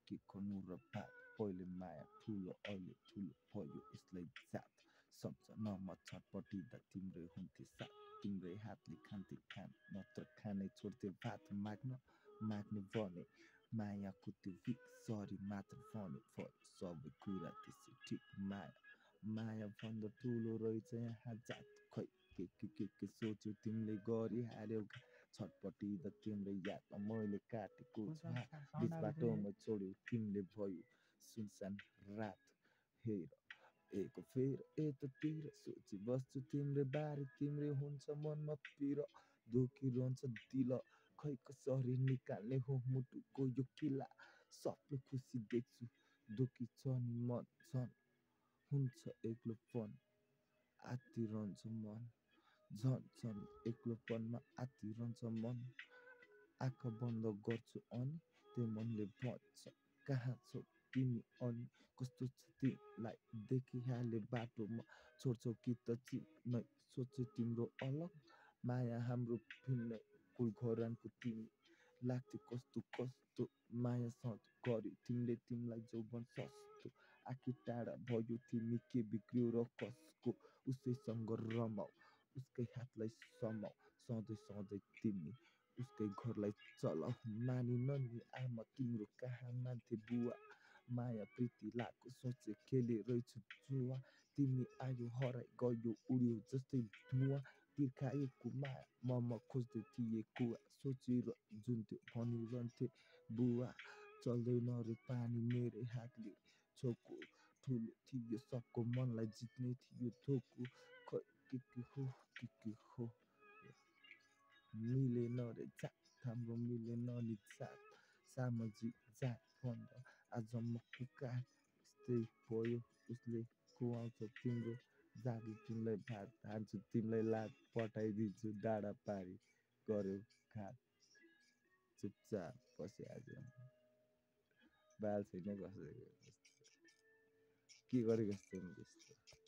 के गर्नु र बात पहिले माया ठुलो अहिले ठुलो भयो यसलाई जात सम्झना म छटपटिँदा तिम्रै हुन्थे साथ तिम्रै हातले खान्थे खान नत्र खानै छोड्थे भात माग्ने भने मायाको त्यो सरी मात्र भने भयो सबै कुरा त्यसै ठिक माया भन्दा ठुलो रहेछ यहाँ जात खै के सोच्यो तिमीले गरिहाल्यौ छटपटिँदा तिम्रै यादमा मैले काटेको बिच बाटोमा छोड्यौ तिमीले भयो सुनसान रात हेर एक फेर यतातिर सोची बस्छु तिम्रै बारे तिम्रै हुन्छ मनमा पिर दुखिरहन्छ दिल खै कसरी निकाल्ने हो मुटुको यो किल्ला सबै खुसी देख्छु दुखी छ नि मन झन् हुन्छ एक्लोपन आत्तिरहन्छ मन झन् एक्लोपनमा आत्तिरहन्छ मन आँखा बन्द गर्छु अनि त्यो मनले भन्छ कहाँ छौ तिमी अनि कस्तो छ तिमीलाई देखिहाले बाटोमा छोड्छौ कि त चिनै सोचे तिम्रो अलग माया हाम्रो भिन्नै कुलघरानको तिमी लाग्थ्यो कस्तो माया सधैँ गर्यो तिमीले तिमीलाई जौवन सस्तो आखि टाढा भयो तिमी के बिग्रियो र कसको उसैसँग रमाऊ उसकै हातलाई समाऊ सधैँ तिमी उसकै घरलाई चलाऊ मानिन नि आमा तिम्रो कहाँ मान्थे बुवा माया प्रीति लाको सोचे खेले रहेछु जुवा तिमी आयो हराइ गयो उड्यो जस्तै धुवा तिर्खाएको माया म खोज्दै थिएँ कुवा सोचेर जुन त्यो भनिरहन्थे बुवा चल्दैन रे पानी मेरै हातले छोको ठुलो थियो सबको मनलाई जित्ने थियो थोको खै के हो मिलेन रे जात हाम्रो मिलेन नि जात सामाजिक जात भन्दा आज म कुका यस्तै भयो उसले खुवाउँछ तिम्रो जातले तिमीलाई भात हान्छु तिमीलाई लात पठाइदिन्छु डाँडा पारी गऱ्यौ घाट चुपचाप बसे आज बाल छैन कसैको के गरेको जस्तो नि त्यस्तो